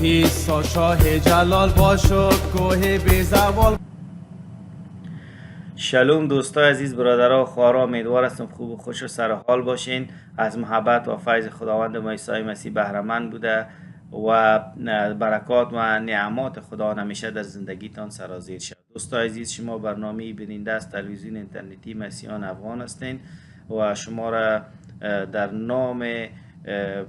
ایسا شاه جلال باشو کوه بی زوال. شلوم دوستای عزیز، برادرها و خواهرها، امیدوار هستم خوب و خوش و سر حال باشین. از محبت و فیض خداوند ما عیسی مسیح بهره مند بوده و برکات و نعمات خدا همیشه در زندگیتان سرازیر شد. دوستای عزیز، شما برنامه بیننده از تلویزیون اینترنتی مسیحیان افغان هستین و شما را در نام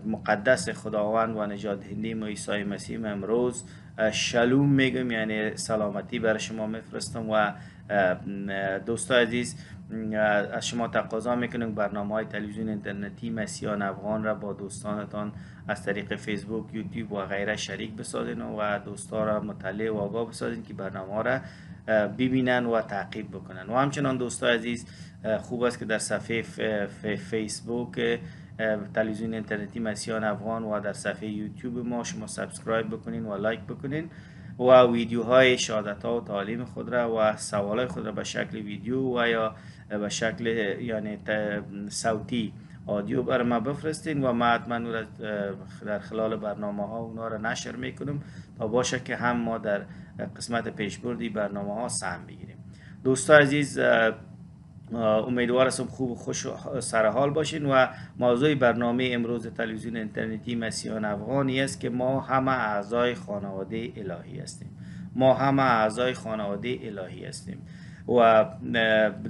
مقدس خداوند و نجات دهنده ما عیسی مسیح امروز شلوم میگم، یعنی سلامتی بر شما میفرستم. و دوستای عزیز، از شما تقاضا میکنم برنامه های تلویزیون اینترنتی مسیحیان افغان را با دوستانتان از طریق فیسبوک، یوتیوب و غیره شریک بسازین و دوستا را مطلع و آگاه بسازین که برنامه ها را ببینن و تعقیب بکنن. و همچنان دوستای عزیز، خوب است که در صفحه فیسبوک تلویزیون اینترنتی مسیحیان افغان و در صفحه یوتیوب ما شما سابسکرایب بکنین و لایک بکنین و ویدیوهای شهادت ها و تعالیم خود را و سوالای خود را به شکل ویدیو و یا به شکل یعنی صوتی آدیو بر ما بفرستین و ما حتما در خلال برنامه ها اونا را نشر میکنم تا باشه که هم ما در قسمت پیشبردی برنامه ها سهم بگیریم. دوستان عزیز، امیدوار هستم خوب و خوش و سرحال باشین. و موضوع برنامه امروز تلویزیون اینترنتی مسیحیان افغانی است که ما همه اعضای خانواده الهی هستیم. ما همه اعضای خانواده الهی هستیم و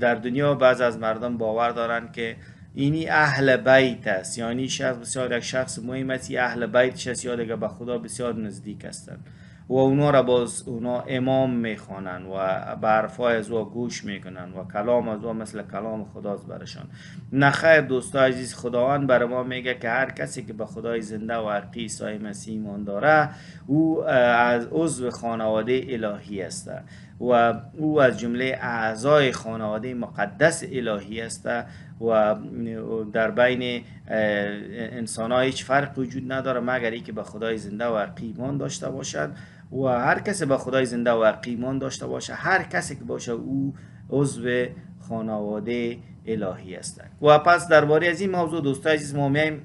در دنیا بعض از مردم باور دارند که اینی اهل بیت است، یعنی شخص بسیار یک شخص مهم است، اهل بیت است یا دیگه به خدا بسیار نزدیک هستند و اونا را باز اونا امام میخوانن و به حرفای از او گوش میکنن و کلام از او مثل کلام خداست برشان. نه خیر دوستای عزیز، خداوند بر ما میگه که هر کسی که به خدای زنده و حقیقی عیسی مسیح ایمان داره او از عضو خانواده الهی است و او از جمله اعضای خانواده مقدس الهی است و در بین انسان ها هیچ فرق وجود نداره مگر اینکه به خدای زنده و حقیقی ایمان داشته باشد. و هر کسی به خدای زنده و حقیقی ایمان داشته باشه، هر کسی که باشه او عضو خانواده الهی است. و پس درباره از این موضوع دوستای عزیز ما میایم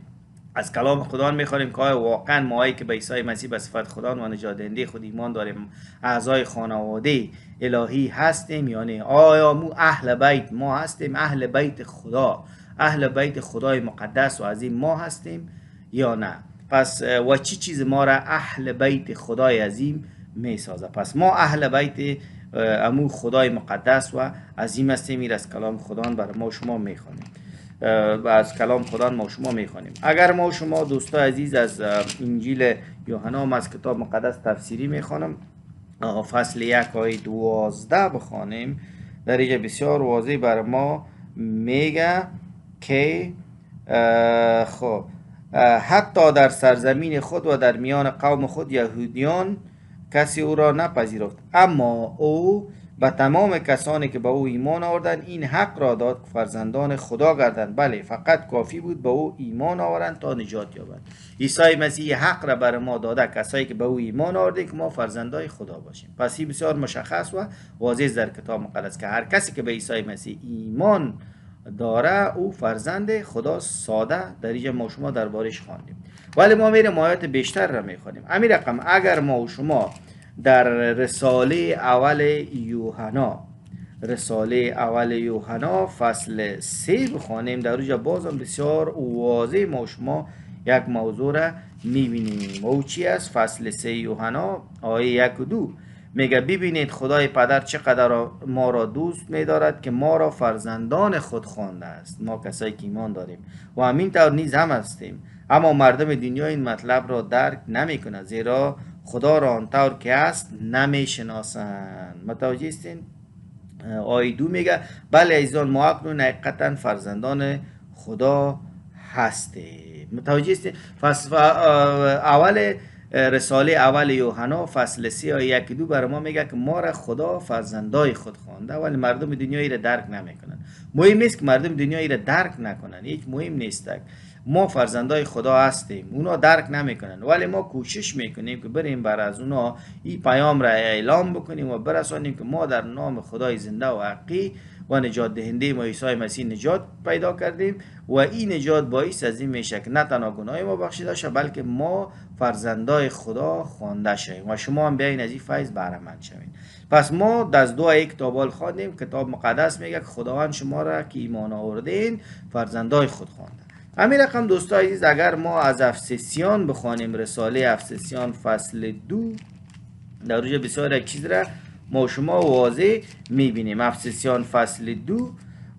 از کلام خدا میخوانیم که آیا واقعا ماهایی که به عیسی مسیح به صفت خدا و نجات دهنده خود ایمان داریم اعضای خانواده الهی هستیم یا نه؟ آیا مو اهل بیت ما هستیم، اهل بیت خدا، اهل بیت خدای مقدس و عظیم ما هستیم یا نه؟ پس و چی چیز ما را اهل بیت خدای عظیم می سازه؟ پس ما اهل بیت امو خدای مقدس و عظیم هستیم. این از کلام خدا برای ما شما میخوانیم و از کلام خدا ما شما میخوانیم. اگر ما شما دوستای عزیز از انجیل یوحنا از کتاب مقدس تفسیری میخوانم، فصل 1 آیه 12 بخوانیم، در اینجا بسیار واضح بر ما میگه که خب حتی در سرزمین خود و در میان قوم خود یهودیان کسی او را نپذیرفت، اما او به تمام کسانی که به او ایمان آوردند این حق را داد که فرزندان خدا گردند. بله، فقط کافی بود به او ایمان آورند تا نجات یابند. عیسی مسیح حق را بر ما داده، کسایی که به او ایمان آورده که ما فرزندای خدا باشیم. پس این بسیار مشخص و واضح در کتاب مقدس که هر کسی که به عیسی مسیح ایمان داره او فرزند خدا ساده. در اینجا ما شما دربارش خواندیم، ولی ما میریم آیات بیشتر را میخوانیم. همین رقم اگر ما و شما در رساله اول یوحنا فصل 3 بخوانیم، در اونجا بازم بسیار واضح ما و شما یک موضوع را میبینیم. او چی است؟ فصل 3 یوحنا آیه 1 و 2 میگه ببینید خدای پدر چقدر ما را دوست می‌دارد که ما را فرزندان خود خوانده است. ما کسایی که ایمان داریم و همین طور نیز هم هستیم، اما مردم دنیا این مطلب را درک نمی‌کنند، زیرا خدا را آنطور که است نمی‌شناسند. متوجه هستین؟ آیه 2 میگه بله عزیزان، ما اکنون حقیقتا فرزندان خدا هستیم. متوجه هستین؟ اول رساله اول یوحنا فصل 3 آیه 1 2 برای ما میگه که ما را خدا فرزندای خود خوانده، ولی مردم دنیا را درک نمیکنن. مهم نیست که مردم دنیا را درک نکنن، هیچ مهم نیست. ما فرزندای خدا هستیم، اونا درک نمیکنن، ولی ما کوشش میکنیم که بریم بر از اونا این پیام را اعلام بکنیم و برسانیم که ما در نام خدای زنده و حقیقی و نجات دهنده ما عیسی مسیح نجات پیدا کردیم و این نجات باعث از این میشه که نه تنها گناه ما بخشیده شه بلکه ما فرزندای خدا خوانده شویم و شما هم بیاین از این فیض بهره مند شوین. پس ما از دعای کتاب خواندیم، کتاب مقدس میگه که خداوند شما را که ایمان آوردین فرزندای خود خوانده. همین رقم دوستای عزیز اگر ما از افسسیان بخوانیم، رساله افسسیان فصل 2 در اونجا بسیار یک چیز را ما شما واضح میبینیم. افسسیان فصل 2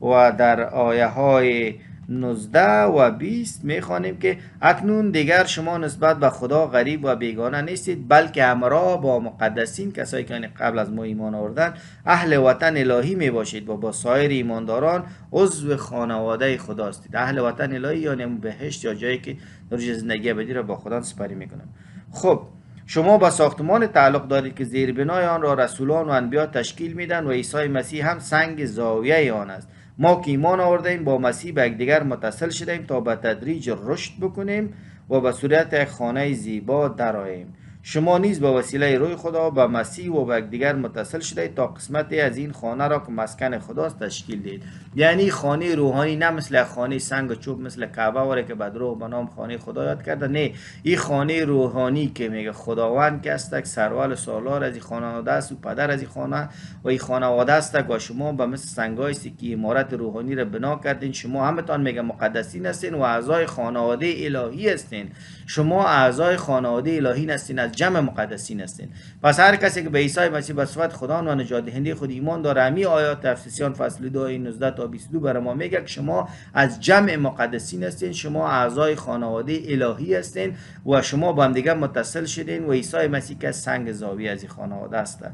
و در آیه های 19 و 20 میخوانیم که اکنون دیگر شما نسبت به خدا غریب و بیگانه نیستید بلکه همراه با مقدسین، کسایی که قبل از ما ایمان آوردن، اهل وطن الهی میباشید و با سایر ایمانداران عضو خانواده خدا هستید. اهل وطن الهی یعنی بهشت یا جایی که در زندگی ابدی را با خدا سپری میکنن. خب شما با ساختمان تعلق دارید که زیربنای آن را رسولان و انبیا تشکیل میدن و عیسی مسیح هم سنگ زاویه آن است. ما که ایمان آوردیم با مسیح به یکدیگر متصل شدیم تا به تدریج رشد بکنیم و به صورت یک خانه زیبا درآییم. شما نیز با وسیله روح خدا به مسیح و به یکدیگر متصل شدید تا قسمتی از این خانه را که مسکن خداست تشکیل دهید. یعنی خانه روحانی نه مثل خانه سنگ و چوب مثل کعبه وره که بدرو به نام خانه خدا یاد کرده، نه، این خانه روحانی که میگه خداوند که است، سرول سالار از این خانواده است و پدر از این خانه و این خانواده است و شما به مثل سنگایی است که امارت روحانی را بنا کردین. شما همتان میگه مقدسین هستین و اعضای خانواده الهی هستین. شما اعضای خانواده الهی هستین، از جمع مقدسین هستین. پس هر کسی که به عیسی مسیح به صفت خدا و نجات دهنده خود ایمان داره، همین آیات افسسیان فصل 2 19 تا 22 برای ما میگه که شما از جمع مقدسین هستین، شما اعضای خانواده الهی هستین و شما با هم دیگه متصل شدین و عیسی مسیح که سنگ زاویه از این خانواده است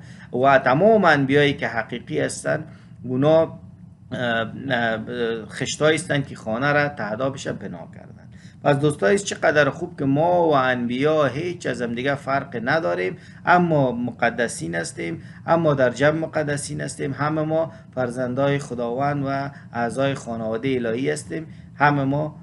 و تمام انبیایی که حقیقی هستن اونا خشتایی هستن که خانه را تهدابش بنا کردن. پس دوستایید چقدر خوب که ما و انبیا هیچ از هم دیگه فرق نداریم، اما مقدسین هستیم، اما در جمع مقدسین هستیم، همه ما فرزندای خداوند و اعضای خانواده الهی هستیم، همه ما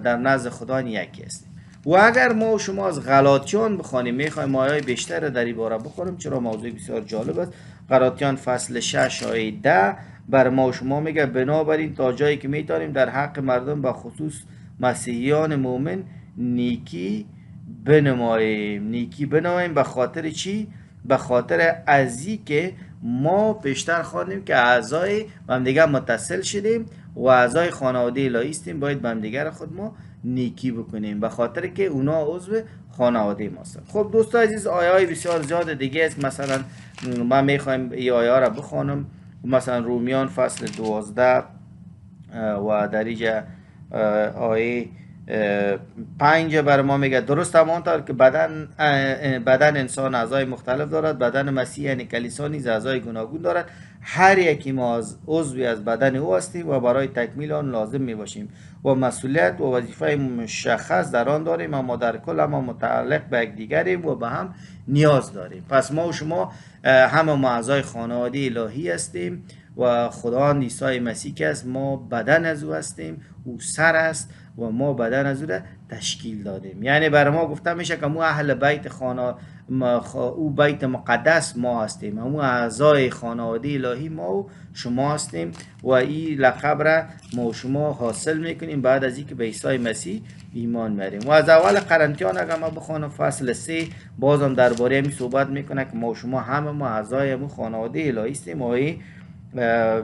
در نزد خدا یکی هستیم. و اگر ما و شما از غلاطیان بخوانیم، میخوایم آیه بیشتر در این باره بخونیم چرا موضوع بسیار جالب است. غلاطیان فصل 6 آیه 10 بر ما و شما میگه بنابراین تا جایی که میتونیم در حق مردم به خصوص مسیحیان مؤمن نیکی بنماییم. نیکی بنماییم به خاطر چی؟ به خاطر ازی که ما پیشتر خواندیم که اعضای هم دیگه متصل شدیم و اعضای خانواده الهی هستیم، باید به هم دیگه خود ما نیکی بکنیم به خاطر که اونا عضو خانواده ما هستند. خب دوستان عزیز آیه های بسیار زیاد دیگه است. مثلا ما میخوایم این آیه ها را بخوانم. مثلا رومیان فصل 12 و در اینجا آیه 5 بر ما میگه درست همانطور که بدن انسان اعضای مختلف دارد، بدن مسیح یعنی کلیسا نیز اعضای گوناگون دارد. هر یکی ما از عضوی از بدن او هستیم و برای تکمیل آن لازم می باشیم و مسئولیت و وظیفه مشخص در آن داریم، اما در کل ما متعلق به یکدیگریم و به هم نیاز داریم. پس ما و شما همه ما اعضای خانواده الهی هستیم و خداوند عیسی مسیح که است، ما بدن از او هستیم، او سر است و ما بدن از او را تشکیل دادیم. یعنی برای ما گفته میشه که ما اهل بیت او بیت مقدس ما هستیم، ما اعضای خانواده الهی ما و شما هستیم و این لقب را ما و شما حاصل میکنیم بعد از اینکه به عیسی مسیح ایمان میاریم. و از اول قرنتیان اگر ما بخوانم فصل 3 بازم درباره همین صحبت میکنه که ما و شما همه ما اعضای همون خانواده الهی هستیم. و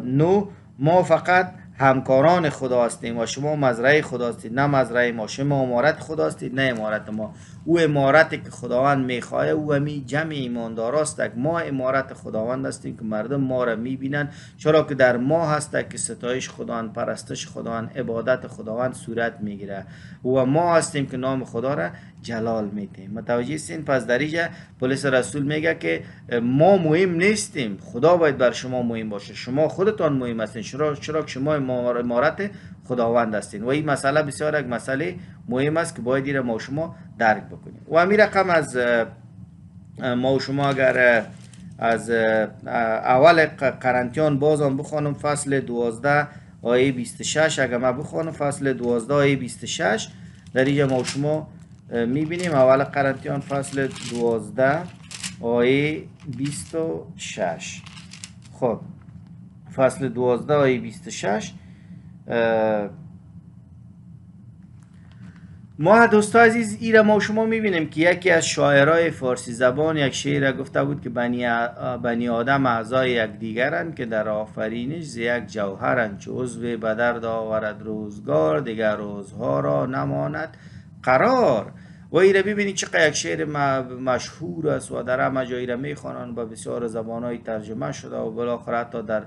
نو ما فقط همکاران خدا هستیم و شما مزرعه خدا هستید نه مزرعه ما. شما امارت خدا هستید نه امارت ما. او امارتی که خداوند میخواه او همی جمع ایماندار است. ما امارت خداوند هستیم که مردم ما را میبینن، چرا که در ما هست که ستایش خداوند، پرستش خداوند، عبادت خداوند صورت میگیره و ما هستیم که نام خدا را جلال میدیم. متوجه هستین؟ پس در اینجا پولس رسول میگه که ما مهم نیستیم، خدا باید بر شما مهم باشه. شما خودتان مهم هستین، چرا که شما امارت خداوند هستین و این مسئله بسیار یک مسئله مهم است که باید ما و شما درک بکنیم. و همین رقم از ما و شما اگر از اول قرنتیان بازم بخوانم فصل 12 آیه 26 اگر ما بخوانم فصل 12 آیه 26 در اینجا ما و شما میبینیم. اول قرنتیان فصل 12 آیه 26. خب فصل 12 آیه 26. ما دوستا عزیز ایره ما شما میبینیم که یکی از شاعرای فارسی زبان یک شعر گفته بود که بنی آدم اعضای یک دیگرند که در آفرینش ز یک جوهرند، چو عضو به درد آورد روزگار، دیگر روزها را نماند قرار. و ایره ببینید چقدر یک شعر مشهور است و در همه جایی را میخوانند، به بسیار زبانهای ترجمه شده و بالاخره حتی در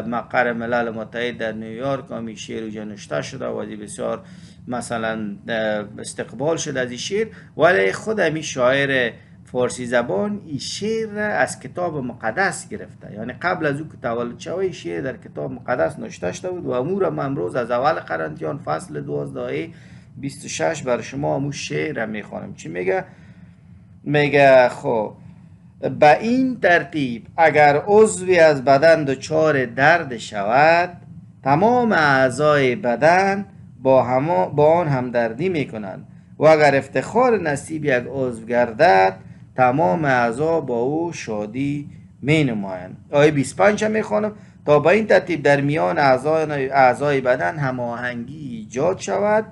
مقر ملل متحد در نیویورک هم شعر نوشته شده و بسیار مثلا استقبال شده از این شعر. ولی خود همین شاعر فارسی زبان این شعر از کتاب مقدس گرفته، یعنی قبل از او که تولد شوی شعر در کتاب مقدس نوشته شده بود و امور ما امروز از اول قرنتیان فصل 12 آیه 26 بر شما امو شعر میخوانم. چی میگه؟ میگه خب به این ترتیب اگر عضوی از بدن دچار درد شود، تمام اعضای بدن با آن همدردی میکنند و اگر افتخار نصیب یک عضو گردد، تمام اعضا با او شادی می نمایند. آیه 25 میخوانم: تا به این ترتیب در میان اعضای بدن هماهنگی ایجاد شود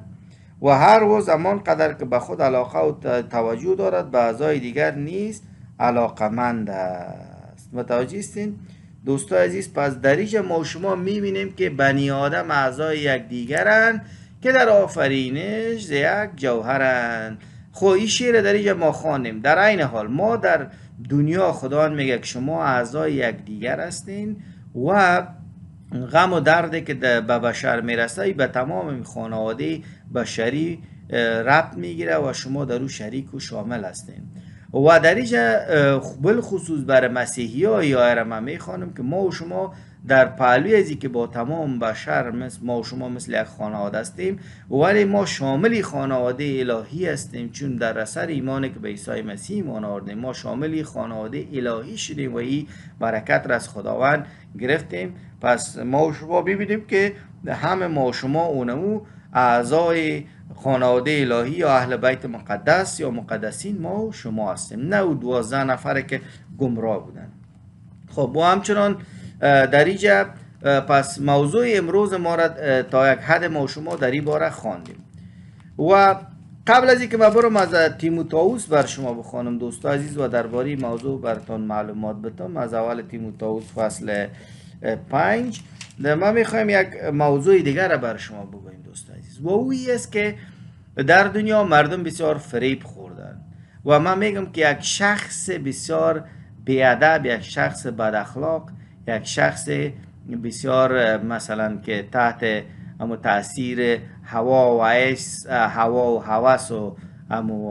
و هر عضو همان قدر که به خود علاقه و توجه دارد به اعضای دیگر نیز علاقمند است. متوجه هستین دوستان عزیز؟ پس در اینجا ما شما میبینیم که بنی آدم اعضای یک دیگرند که در آفرینش ز یک جوهرند. خب این شعر در اینجا ما خوانیم. در عین حال ما در دنیا خدا میگه که شما اعضای یک دیگر هستین و غم و دردی که به بشر میرسه به تمام خانواده بشری ربط میگیره و شما در او شریک و شامل هستین. و در اینجا بالخصوص برای مسیحی ها یا ما میخوانم که ما و شما در پهلوی ازی که با تمام بشر ما و شما مثل یک خانواده هستیم، ولی ما شامل خانواده الهی هستیم، چون در اثر ایمانی که به عیسی مسیح ایمان آوردیم ما شامل خانواده الهی شدیم و این برکت را از خداوند گرفتیم. پس ما و شما ببینیم که همه ما و شما اونمو اعضای خانواده الهی یا اهل بیت مقدس یا مقدسین ما و شما هستیم، نه او 12 نفره که گمراه بودن. خب و همچنان در اینجا پس موضوع امروز ما را تا یک حد ما و شما در این باره خواندیم. و قبل از اینکه من برم از تیموتائوس بر شما بخوانم دوستان عزیز و درباره موضوع براتون معلومات بدم، از اول تیموتائوس فصل 5 ما میخوایم یک موضوع دیگر را بر شما بگویم دوستان عزیز، و او است که در دنیا مردم بسیار فریب خوردن و من میگم که یک شخص بسیار بیادب، یک شخص بد اخلاق، یک شخص بسیار مثلا که تحت تاثیر هوا و هوس و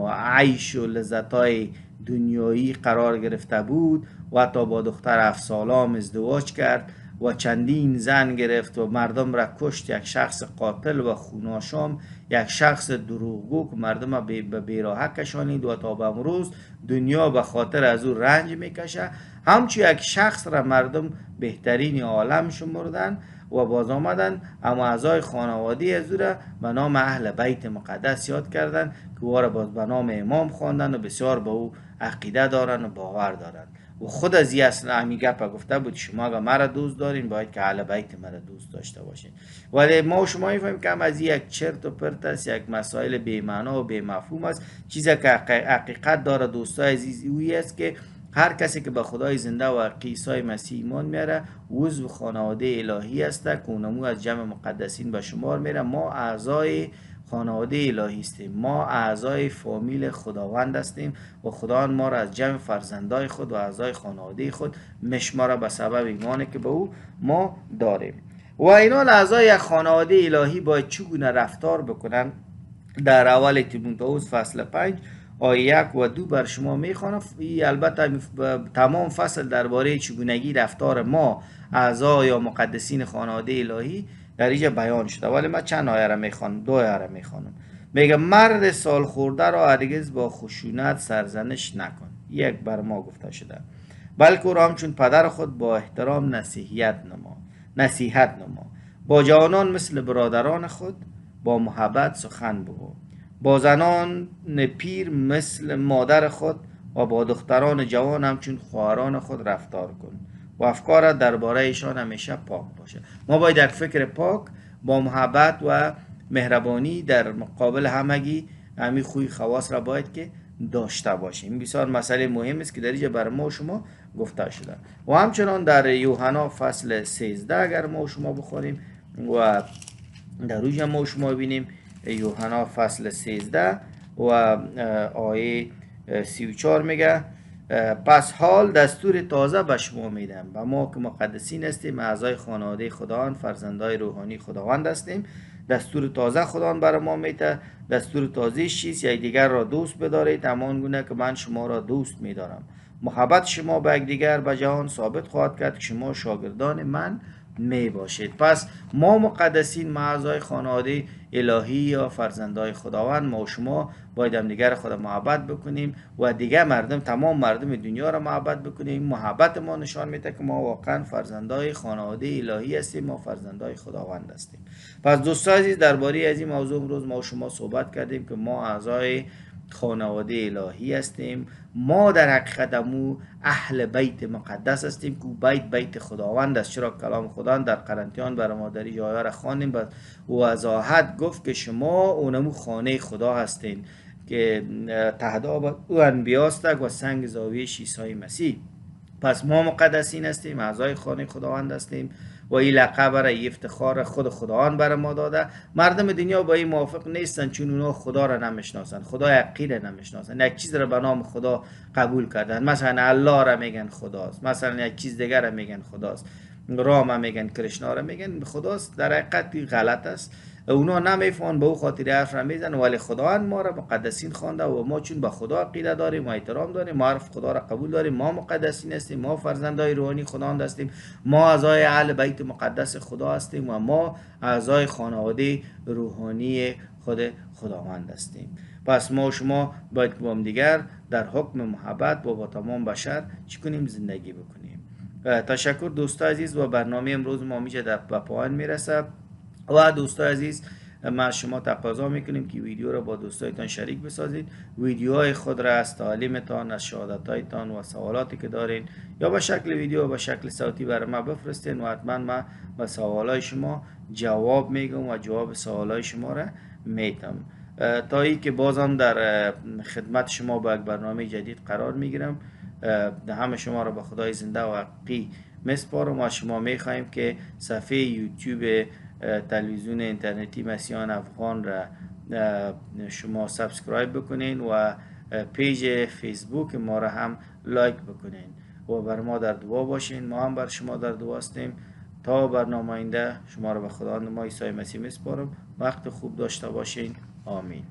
عیش و لذتای دنیایی قرار گرفته بود و حتی با دختر افسالام ازدواج کرد و چندین زن گرفت و مردم را کشت. یک شخص قاتل و خوناشام، یک شخص دروغگو که مردم به بیراهه کشانید و تا به امروز دنیا به خاطر از او رنج میکشه. همچون یک شخص را مردم بهترین عالم شمردن و باز آمدن اما اعضای خانواده از او را به نام اهل بیت مقدس یاد کردن که او را باز به نام امام خواندن و بسیار به او عقیده دارن و باور دارن. و خود از این اصلا همین گپ گفته بود شما اگر مرا دوست دارین باید که اهل بیت مرا دوست داشته باشین. ولی ما و شما میفهمیم که هم از یک چرت و پرت است، یک مسائل بی معنا و بی مفهوم است. چیزی که حقیقت داره دوستای عزیز اویی است که هر کسی که به خدای زنده و عیسی مسیح ایمان میاره عضو خانواده الهی است که اونمو از جمع مقدسین به شمار میره. ما اعضای خانواده الهی هستیم، ما اعضای فامیل خداوند هستیم و خداوند ما را از جمع فرزندای خود و اعضای خانواده خود میشماره به سبب ایمانی که به او ما داریم. و اینا اعضای خانواده الهی باید چگونه رفتار بکنن؟ در اول تیموتائوس فصل 5 آیه 1 و 2 بر شما میخوانم. البته تمام فصل درباره چگونگی رفتار ما اعضا یا مقدسین خانواده الهی در اینجا بیان شده، ولی من چند آیه را میخوانم، 2 آیه را میخوانم. میگه مرد سال خورده را هرگز با خشونت سرزنش نکن، یک بر ما گفته شده، بلکه او را همچون پدر خود با احترام نصیحت نما. با جوانان مثل برادران خود با محبت سخن بگو. با زنان پیر مثل مادر خود و با دختران جوان همچون خواهران خود رفتار کن. و افکار درباره ایشان همیشه پاک باشه. ما باید یک فکر پاک با محبت و مهربانی در مقابل همگی همین خوی خواص را باید که داشته باشیم. این بسیار مسئله مهم است که در اینجا بر ما و شما گفته شده. و همچنان در یوحنا فصل 13 اگر ما و شما بخونیم و در روی ما و شما بینیم، یوحنا فصل 13 و آیه 34 میگه پس حال دستور تازه به شما میدم و ما که مقدسین هستیم، اعضای خانواده خداوند، فرزندای روحانی خداوند هستیم. دستور تازه خداوند بر ما میده. دستور تازه چیست؟ یکدیگر را دوست بدارید همان گونه که من شما را دوست میدارم. محبت شما به یکدیگر به جهان ثابت خواهد کرد که شما شاگردان من می باشید. پس ما مقدسین، ما اعضای خانواده الهی یا فرزندای خداوند، ما و شما باید هم دیگر خود محبت بکنیم و دیگه مردم، تمام مردم دنیا را محبت بکنیم. محبت ما نشان میده که ما واقعا فرزندای خانواده الهی هستیم، ما فرزندای خداوند هستیم. پس دوستان عزیز، درباره از این موضوع امروز ما و شما صحبت کردیم که ما اعضای خانواده الهی هستیم. ما در حقیقت امو اهل بیت مقدس هستیم که بیت خداوند است، چرا کلام خدا در قرنتیان بر ما در جایا را خواندیم و وضاحت گفت که شما اونمو خانه خدا هستین که تهدا او انبیا است و سنگ زاویه عیسی مسیح. پس ما مقدسین هستیم، اعضای خانه خداوند هستیم و این لقب را، این افتخار خود خداوند بر ما داده. مردم دنیا با این موافق نیستن چون اونا خدا را نمیشناسن، خدا حقیقی را نمیشناسن، یک چیز را به نام خدا قبول کردن. مثلا الله را میگن خداست، مثلا یک چیز دیگر را میگن خداست، رام میگن، کرشنا را میگن خداست. در حقیقت غلط است. اونا نمیفهمن، به او خاطر حرف را میزن، ولی خداوند ما را مقدسین خوانده و ما چون به خدا عقیده داریم و احترام داریم، ما حرف خدا را قبول داریم، ما مقدسین هستیم، ما فرزندای روحانی خداوند هستیم، ما اعضای اهل بیت مقدس خدا هستیم و ما اعضای خانواده روحانی خود خداوند هستیم. پس ما و شما باید با هم دیگر در حکم محبت و با تمام بشر چی کنیم؟ زندگی بکنیم. تشکر دوستان عزیز، و برنامه امروز ما میشه در پایان میرسه. و دوستان عزیز، ما از شما تقاضا میکنیم که ویدیو را با دوستایتان شریک بسازید. ویدیوهای خود را از تعلیمتان، از شهادتایتان و سوالاتی که دارین یا به شکل ویدیو و به شکل صوتی برای ما بفرستین و حتما ما به سوالای شما جواب میگم و جواب سوالای شما را میتم. تا ای که بازم در خدمت شما با یک برنامه جدید قرار میگیرم. همه شما را به خدای زنده و حقیقی میسپارم و از شما میخواهیم که صفحه یوتیوب تلویزیون اینترنتی مسیحیان افغان را شما سابسکرایب بکنین و پیج فیسبوک ما را هم لایک بکنین و بر ما در دعا باشین. ما هم بر شما در دعا هستیم. تا برنامه آینده شما را به خداوند ما عیسی مسیح میسپارم. وقت خوب داشته باشین. آمین.